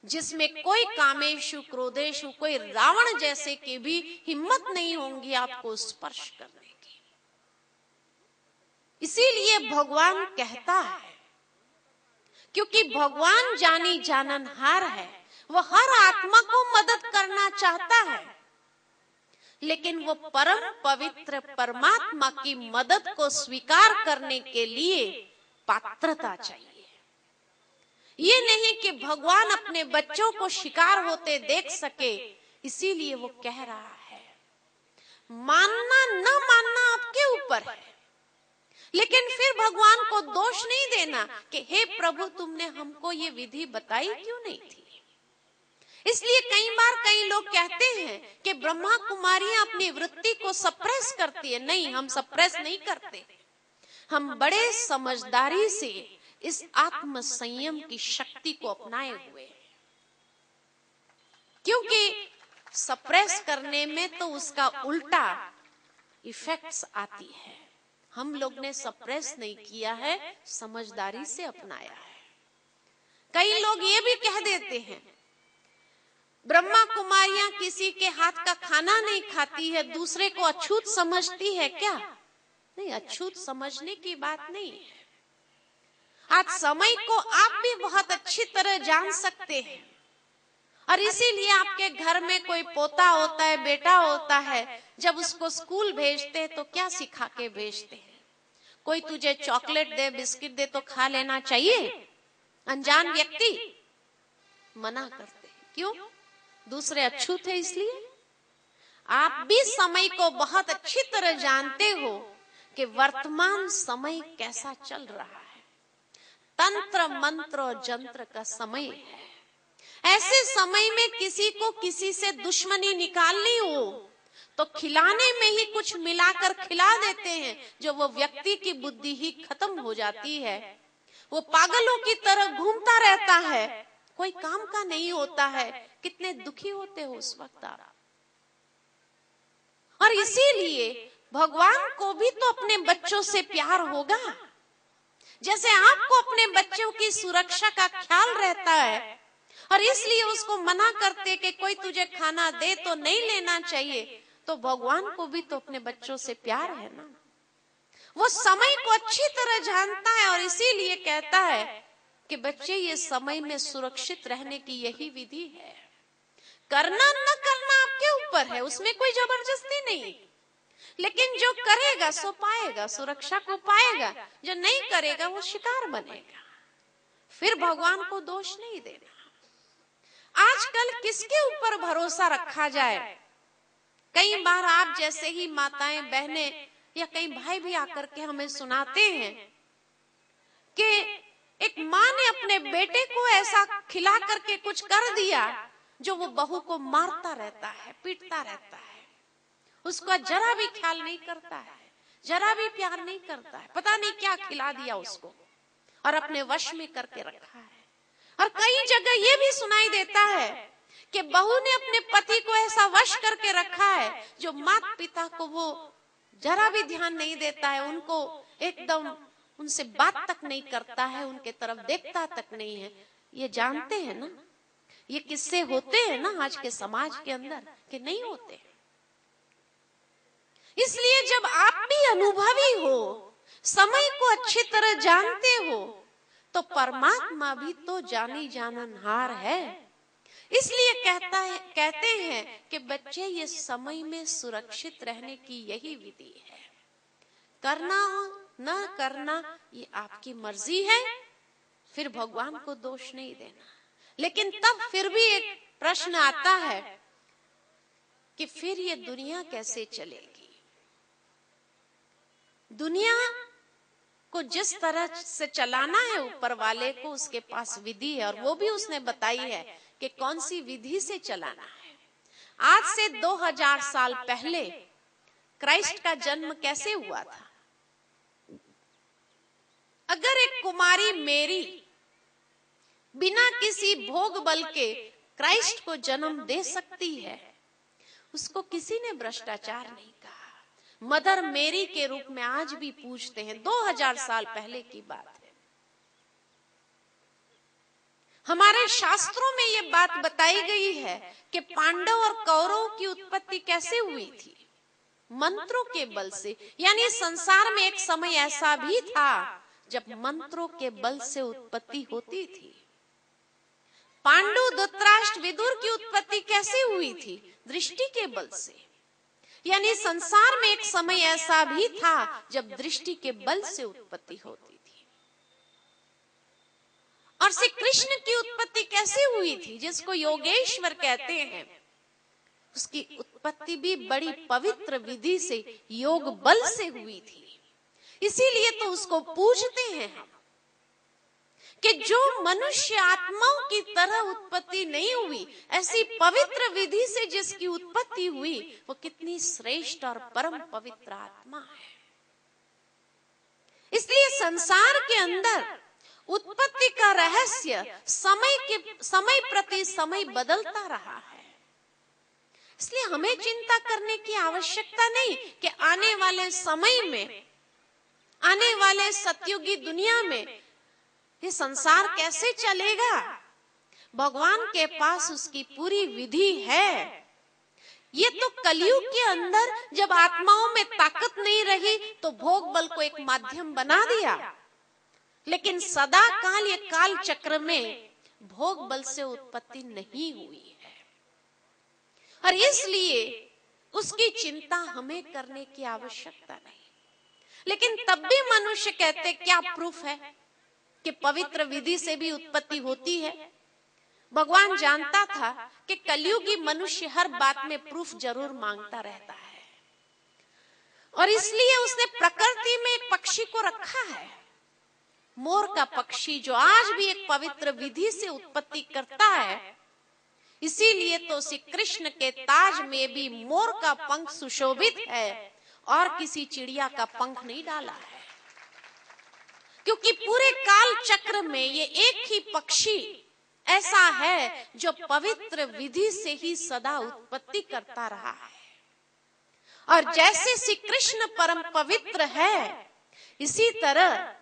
जिसमें कोई कामेशु क्रोधेशु, कोई रावण जैसे की भी हिम्मत नहीं होंगी आपको स्पर्श करने की। इसीलिए भगवान कहता है, क्योंकि भगवान जानी जाननहार है, वो हर आत्मा को मदद करना चाहता है, लेकिन वो परम पवित्र परमात्मा की मदद को स्वीकार करने के लिए पात्रता चाहिए। ये नहीं कि भगवान अपने बच्चों को शिकार होते देख सके, इसीलिए वो कह रहा है मानना न मानना आपके ऊपर है, लेकिन फिर भगवान को दोष नहीं देना कि हे प्रभु तुमने हमको ये विधि बताई क्यों नहीं थी। इसलिए कई बार कई लोग कहते हैं कि ब्रह्मा कुमारियां अपनी वृत्ति को सप्रेस करती है। नहीं, हम सप्रेस नहीं करते, हम बड़े समझदारी से इस आत्म संयम की शक्ति को अपनाए हुए हैं, क्योंकि सप्रेस करने में तो उसका उल्टा इफेक्ट्स आती है। हम लोग ने सप्रेस नहीं किया है, समझदारी से अपनाया है। कई लोग ये भी कह देते हैं ब्रह्मा कुमारियां किसी के हाथ का खाना नहीं खाती है, दूसरे को अछूत समझती है क्या? नहीं, अछूत समझने की बात नहीं है। आज समय को आप भी बहुत अच्छी तरह जान सकते हैं, और इसीलिए आपके घर में कोई पोता होता है, बेटा होता है, जब उसको स्कूल भेजते हैं तो क्या सिखा के भेजते हैं? कोई तुझे चॉकलेट दे, बिस्किट दे तो खा लेना चाहिए? अनजान व्यक्ति मना करते हैं, क्यों? दूसरे अछूत है इसलिए। आप भी समय को बहुत अच्छी तरह जानते हो कि वर्तमान समय कैसा चल रहा है। तंत्र मंत्र और जंत्र का समय है। ऐसे समय में किसी को किसी से दुश्मनी निकालनी हो तो खिलाने में ही कुछ मिलाकर खिला देते हैं, जो वो व्यक्ति की बुद्धि ही खत्म हो जाती है। वो पागलों की तरह घूमता रहता है, कोई काम का नहीं होता है। कितने दुखी होते हो उस वक्त आप। और इसीलिए भगवान को भी तो अपने बच्चों से प्यार होगा, जैसे आपको अपने बच्चों की सुरक्षा का ख्याल रहता है, और इसलिए उसको मना करते कि कोई तुझे खाना दे तो नहीं लेना चाहिए, तो भगवान को भी तो अपने बच्चों से प्यार है ना। वो समय को अच्छी तरह जानता है और इसीलिए कहता है कि बच्चे ये समय में सुरक्षित रहने की यही विधि है। करना न करना आपके ऊपर है, उसमें कोई जबरदस्ती नहीं, लेकिन जो करेगा सो पाएगा, सुरक्षा को पाएगा। जो नहीं करेगा वो शिकार बनेगा। फिर भगवान को दोष नहीं देना। आजकल किसके ऊपर भरोसा रखा जाए? कई बार आप जैसे ही माताएं बहनें या कई भाई भी आकर के हमें सुनाते हैं कि एक माँ ने अपने बेटे को ऐसा खिला करके कुछ कर दिया जो वो बहू को मारता रहता है, पीटता रहता है, उसका जरा भी ख्याल नहीं करता है, जरा भी प्यार नहीं करता है, पता नहीं क्या खिला दिया उसको और अपने वश में करके रखा है। और कई जगह ये भी सुनाई देता है कि बहू ने अपने पति को ऐसा वश करके रखा है जो माता पिता को वो जरा भी ध्यान नहीं देता है, उनको एकदम उनसे बात तक नहीं करता है, उनके तरफ देखता तक नहीं है। ये जानते हैं ना, ये किस्से होते हैं ना आज के समाज के अंदर कि नहीं होते। इसलिए जब आप भी अनुभवी हो, समय को अच्छी तरह जानते हो, तो परमात्मा भी तो जानी जाननहार है। इसलिए कहते हैं कि बच्चे ये समय में सुरक्षित रहने की यही विधि है। करना हो ना करना ये आपकी मर्जी है, फिर भगवान को दोष नहीं देना। लेकिन तब फिर भी एक प्रश्न आता है कि फिर ये दुनिया कैसे चलेगी। दुनिया को जिस तरह से चलाना है ऊपर वाले को, उसके पास विधि है, और वो भी उसने बताई है कि कौन सी विधि से चलाना है। आज से 2000 साल पहले क्राइस्ट का जन्म कैसे हुआ था? अगर एक कुमारी मेरी बिना किसी भोग बल के क्राइस्ट को जन्म दे सकती है, उसको किसी ने भ्रष्टाचार नहीं कहा। मदर मेरी के रूप में आज भी पूछते हैं। 2000 साल पहले की बात है। हमारे शास्त्रों में ये बात बताई गई है कि पांडव और कौरवों की उत्पत्ति कैसे हुई थी? मंत्रों के बल से। यानी संसार में एक समय ऐसा भी था जब मंत्रों के बल से उत्पत्ति होती थी। पांडु, धृतराष्ट्र, विदुर की उत्पत्ति कैसे हुई थी? दृष्टि के बल से। यानी संसार में एक समय ऐसा भी था जब दृष्टि के बल से उत्पत्ति होती थी। और श्री कृष्ण की उत्पत्ति कैसे हुई थी, जिसको योगेश्वर कहते हैं? उसकी उत्पत्ति भी बड़ी पवित्र विधि से, योग बल से हुई थी। इसीलिए तो उसको पूजते हैं हम, कि जो मनुष्य आत्माओं की तरह उत्पत्ति नहीं हुई, ऐसी पवित्र विधि से जिसकी उत्पत्ति हुई, वो कितनी श्रेष्ठ और परम पवित्र आत्मा है। इसलिए संसार के अंदर उत्पत्ति का रहस्य समय प्रति समय बदलता रहा है। इसलिए हमें चिंता करने की आवश्यकता नहीं कि आने वाले समय में, आने वाले सतयुगी दुनिया में ये संसार कैसे चलेगा। भगवान के पास उसकी पूरी विधि है। ये तो कलयुग के अंदर जब आत्माओं में ताकत नहीं रही तो भोग बल को एक माध्यम बना दिया, लेकिन सदा काल ये काल चक्र में भोग बल से उत्पत्ति नहीं हुई है। और इसलिए उसकी चिंता हमें करने की आवश्यकता नहीं। लेकिन तब भी मनुष्य कहते, क्या प्रूफ है कि पवित्र विधि से भी उत्पत्ति होती है? भगवान जानता था कि कलयुगी मनुष्य हर बात में प्रूफ जरूर मांगता रहता है, और इसलिए उसने प्रकृति में एक पक्षी को रखा है, मोर का पक्षी, जो आज भी एक पवित्र विधि से उत्पत्ति करता है। इसीलिए तो श्री कृष्ण के ताज में भी मोर का पंख सुशोभित है और किसी चिड़िया का पंख नहीं डाला है, क्योंकि पूरे काल चक्र में ये एक ही पक्षी ऐसा है जो पवित्र विधि से ही सदा उत्पत्ति करता रहा है। और जैसे श्री कृष्ण परम पवित्र है, इसी तरह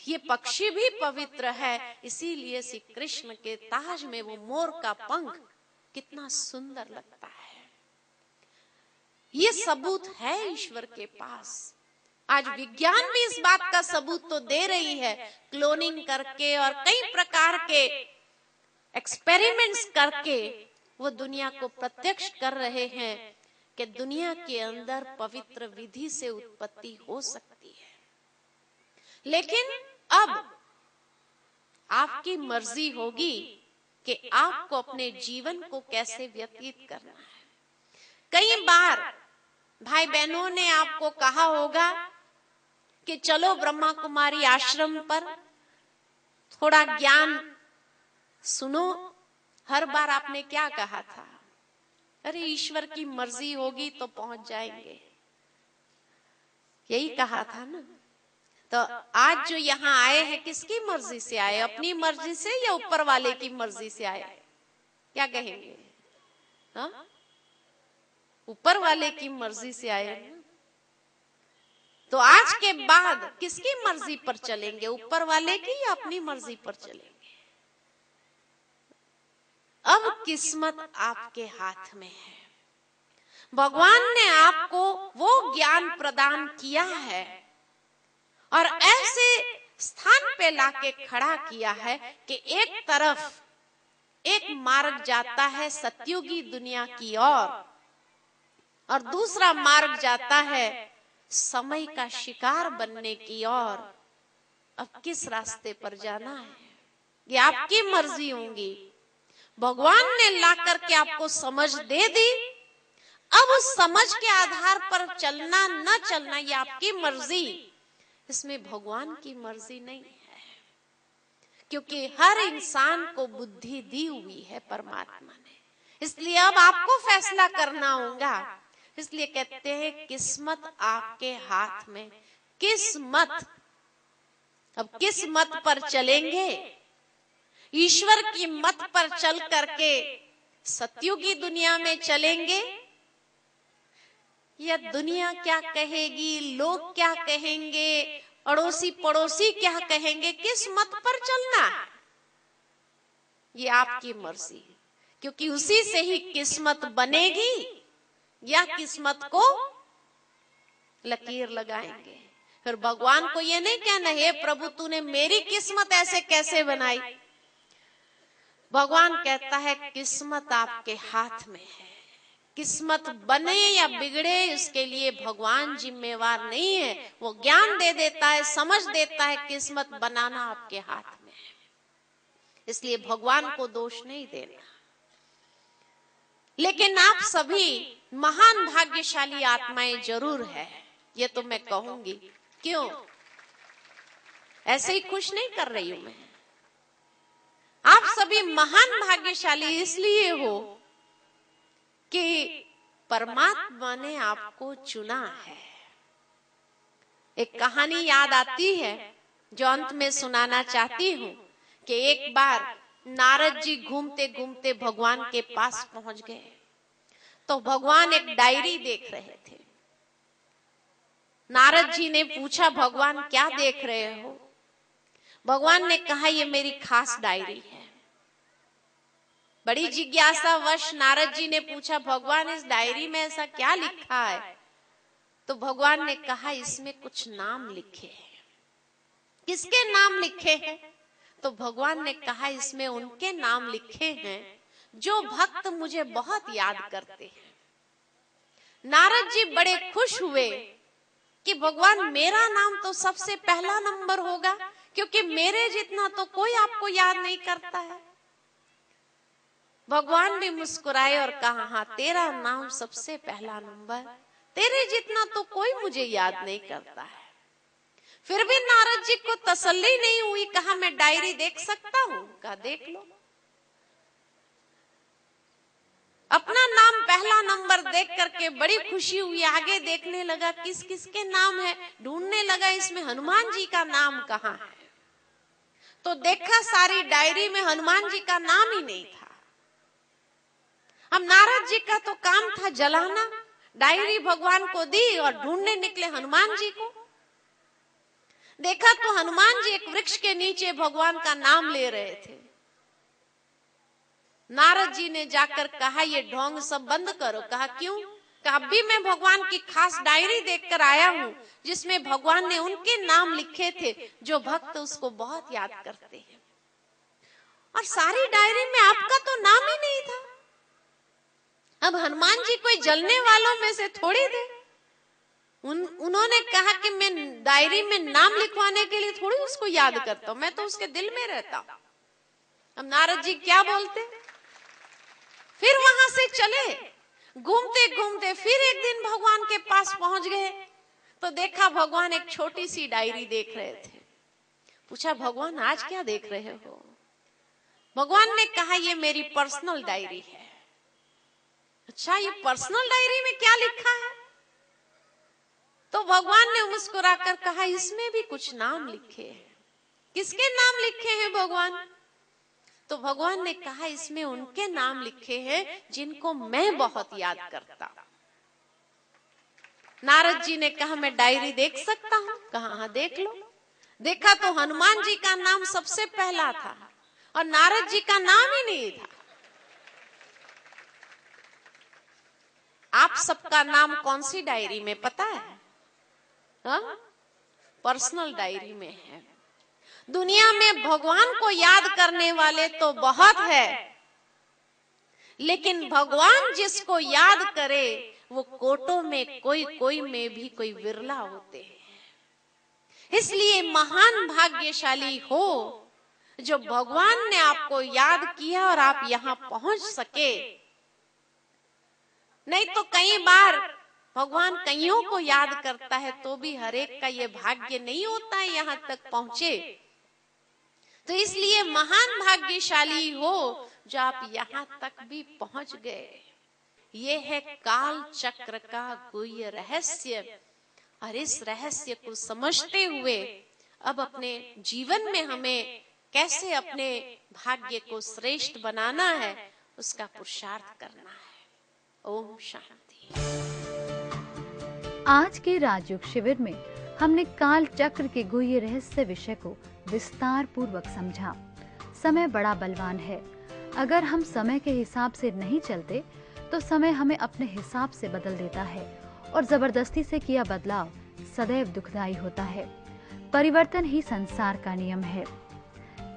ये पक्षी भी पवित्र है। इसीलिए श्री कृष्ण के ताज में वो मोर का पंख कितना सुंदर लगता है। ये सबूत है ईश्वर के पास। आज विज्ञान भी इस बात का सबूत तो दे रही है, क्लोनिंग करके और कई प्रकार के एक्सपेरिमेंट्स करके वो दुनिया को प्रत्यक्ष कर रहे हैं कि दुनिया के अंदर पवित्र विधि से उत्पत्ति हो सकती है। लेकिन अब आपकी मर्जी होगी कि आपको अपने जीवन को कैसे व्यतीत करना है। कई बार भाई बहनों ने आपको कहा होगा कि चलो ब्रह्मा कुमारी आश्रम पर थोड़ा ज्ञान सुनो। हर बार आपने क्या कहा था? अरे ईश्वर की मर्जी होगी तो पहुंच जाएंगे, यही कहा था ना। तो आज जो यहाँ आए हैं किसकी मर्जी से आए? अपनी मर्जी से या ऊपर वाले की मर्जी से आए? क्या कहेंगे? हाँ, ऊपर वाले की मर्जी से आए ना। तो आज के बाद किसकी मर्जी पर चलेंगे? ऊपर वाले की या अपनी मर्जी पर चलेंगे? अब किस्मत आपके हाथ में है। भगवान ने आपको वो ज्ञान प्रदान किया है और ऐसे स्थान पे लाके खड़ा किया है कि एक तरफ एक मार्ग जाता है सतयुगी दुनिया की ओर और दूसरा मार्ग जाता है समय का शिकार बनने की ओर। अब किस रास्ते पर जाना है ये आपकी मर्जी होगी। भगवान ने ला करके आपको समझ दे दी, अब उस समझ के आधार पर चलना न चलना ये आपकी मर्जी, इसमें भगवान की मर्जी नहीं है, क्योंकि हर इंसान को बुद्धि दी हुई है परमात्मा ने। इसलिए अब आपको फैसला करना होगा। इसलिए कहते हैं किस्मत आपके हाथ में। किस्मत, अब किस मत पर चलेंगे? ईश्वर की मत पर चल करके सतयुगी दुनिया में चलेंगे या दुनिया क्या कहेगी, लोग क्या कहेंगे, अड़ोसी पड़ोसी क्या कहेंगे, किस मत पर चलना है ये आपकी मर्जी, क्योंकि उसी से ही किस्मत बनेगी या किस्मत को लकीर लगाएंगे। फिर भगवान को ये नहीं कहना हे प्रभु तूने मेरी किस्मत ऐसे कैसे बनाई। भगवान कहता है किस्मत आपके हाथ में है, किस्मत बने या बिगड़े इसके लिए भगवान जिम्मेवार नहीं है। वो ज्ञान दे देता है, समझ देता है, किस्मत बनाना आपके हाथ में है। इसलिए भगवान को दोष नहीं देना। लेकिन आप सभी महान भाग्यशाली आत्माएं जरूर है, ये तो मैं कहूंगी। क्यों? ऐसे ही खुश नहीं कर रही हूं मैं। आप सभी महान भाग्यशाली इसलिए हो कि परमात्मा ने आपको चुना है। एक कहानी याद आती है जो अंत में सुनाना चाहती हूं कि एक बार नारद जी घूमते घूमते भगवान के पास पहुंच गए तो भगवान एक डायरी देख रहे थे। नारद जी ने पूछा भगवान क्या देख रहे हो? भगवान ने कहा ये मेरी खास डायरी है। बड़ी जिज्ञासावश नारद जी ने पूछा भगवान इस डायरी में ऐसा क्या लिखा है? तो भगवान ने कहा इसमें कुछ नाम लिखे हैं। किसके नाम लिखे हैं? तो भगवान ने कहा इसमें उनके नाम लिखे हैं जो भक्त मुझे बहुत याद करते हैं। नारद जी बड़े खुश हुए कि भगवान मेरा नाम तो सबसे पहला नंबर होगा, क्योंकि मेरे जितना तो कोई आपको याद नहीं करता है। भगवान भी मुस्कुराए और कहा हाँ तेरा नाम सबसे पहला नंबर, तेरे जितना तो कोई मुझे याद नहीं करता है। फिर भी नारद जी को तसल्ली नहीं हुई, कहा मैं डायरी देख सकता हूँ? कहा देख लो। अपना नाम पहला नंबर देख करके बड़ी खुशी हुई, आगे देखने लगा किस किस के नाम है, ढूंढने लगा इसमें हनुमान जी का नाम कहाँ है। तो देखा सारी डायरी में हनुमान जी का नाम ही नहीं था। अब नारद जी का तो काम था जलाना, डायरी भगवान को दी और ढूंढने निकले हनुमान जी को। देखा तो हनुमान जी एक वृक्ष के नीचे भगवान का नाम ले रहे थे। नारद जी ने जाकर कहा ये ढोंग सब बंद करो। कहा क्यों? कहा अभी मैं भगवान की खास डायरी देखकर आया हूँ जिसमें भगवान ने उनके नाम लिखे थे जो भक्त उसको बहुत याद करते हैं, और सारी डायरी में आपका तो नाम ही नहीं था। अब हनुमान जी कोई जलने वालों में से थोड़ी थे। उन्होंने कहा कि मैं डायरी में नाम लिखवाने के लिए थोड़ी उसको याद करता हूं, मैं तो उसके दिल में रहता हूं। अब नारद जी क्या बोलते? फिर वहां से चले, घूमते घूमते फिर एक दिन भगवान के पास पहुंच गए तो देखा भगवान एक छोटी सी डायरी देख रहे थे। पूछा भगवान आज क्या देख रहे हो? भगवान ने कहा ये मेरी पर्सनल डायरी है। अच्छा ये पर्सनल डायरी में क्या लिखा है? तो भगवान ने मुस्कुराकर कहा इसमें भी कुछ नाम लिखे हैं। किसके नाम लिखे हैं भगवान? तो भगवान ने कहा इसमें उनके नाम लिखे हैं जिनको मैं बहुत याद करता। नारद जी ने कहा मैं डायरी देख सकता हूँ? कहा हाँ देख लो। देखा तो हनुमान जी का नाम सबसे पहला था और नारद जी का नाम ही नहीं था। आप सबका नाम कौन सी डायरी में पता है? हाँ? पर्सनल डायरी में है। दुनिया में भगवान को याद करने वाले तो बहुत है, लेकिन भगवान जिसको याद करे वो कोटों में कोई में भी कोई विरला होते हैं। इसलिए महान भाग्यशाली हो जो भगवान ने आपको याद किया और आप यहाँ पहुंच सके। नहीं तो कई बार भगवान कईयों को याद करता है तो भी हर एक का ये भाग्य नहीं होता है यहाँ तक पहुंचे। तो इसलिए महान भाग्यशाली हो जो आप यहाँ तक भी पहुंच गए। ये है काल चक्र का गुह्य रहस्य, और इस रहस्य को समझते हुए अब अपने जीवन में हमें कैसे अपने भाग्य को श्रेष्ठ बनाना है उसका पुरुषार्थ करना है। ओम शांति। आज के राजयोग शिविर में हमने काल चक्र के गुह्य रहस्य विषय को विस्तार पूर्वक समझा। समय बड़ा बलवान है। अगर हम समय के हिसाब से नहीं चलते तो समय हमें अपने हिसाब से बदल देता है, और जबरदस्ती से किया बदलाव सदैव दुखदायी होता है। परिवर्तन ही संसार का नियम है।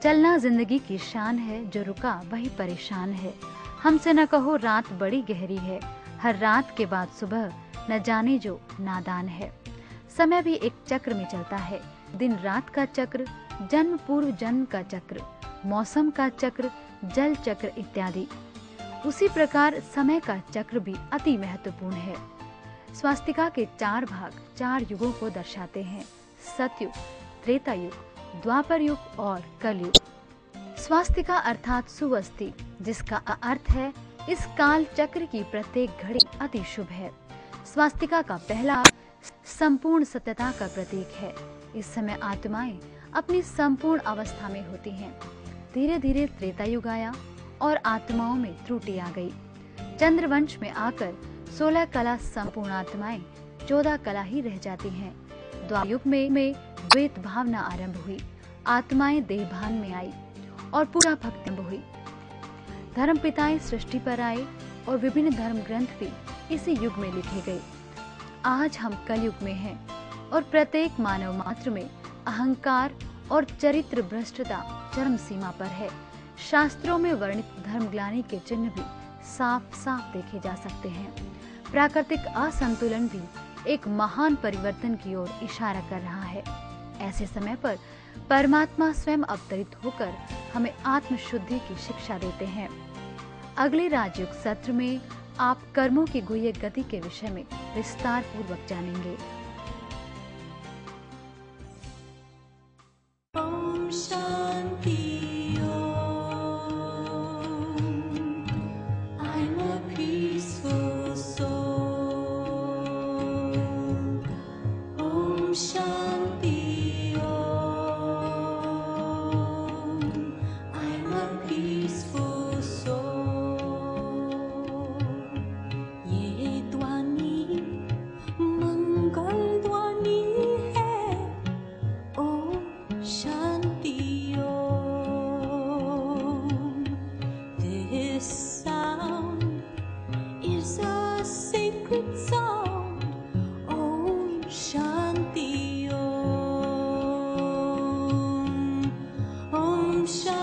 चलना जिंदगी की शान है, जो रुका वही परेशान है। हमसे न कहो रात बड़ी गहरी है, हर रात के बाद सुबह न जाने जो नादान है। समय भी एक चक्र में चलता है, दिन रात का चक्र, जन्म पूर्व जन्म का चक्र, मौसम का चक्र, जल चक्र इत्यादि। उसी प्रकार समय का चक्र भी अति महत्वपूर्ण है। स्वास्तिका के 4 भाग 4 युगों को दर्शाते हैं: सतयुग, त्रेता युग, द्वापर युग और कलयुग। स्वास्तिका अर्थात सुवस्ति, जिसका अर्थ है इस काल चक्र की प्रत्येक घड़ी अति शुभ है। स्वास्तिका का पहला संपूर्ण सत्यता का प्रतीक है। इस समय आत्माएं अपनी संपूर्ण अवस्था में होती हैं। धीरे धीरे त्रेता युग आया और आत्माओं में त्रुटि आ गई। चंद्रवंश में आकर 16 कला संपूर्ण आत्माएं 14 कला ही रह जाती हैं। द्वायुग में द्वैत भावना आरंभ हुई। आत्माएं देहभान में आई और पूरा भक्ति हुई। धर्म पिताएं सृष्टि पर आए और विभिन्न धर्म ग्रंथ भी इसी युग में लिखे गए। आज हम कलयुग में हैं और प्रत्येक मानव मात्र में अहंकार और चरित्र भ्रष्टता चरम सीमा पर है। शास्त्रों में वर्णित धर्मग्लानि के चिन्ह भी साफ साफ देखे जा सकते हैं। प्राकृतिक असंतुलन भी एक महान परिवर्तन की ओर इशारा कर रहा है। ऐसे समय पर परमात्मा स्वयं अवतरित होकर हमें आत्म शुद्धि की शिक्षा देते हैं। अगले राजयोग सत्र में आप कर्मों की गुह्य गति के विषय में विस्तार पूर्वक जानेंगे। ओम शांति। Om Shanti.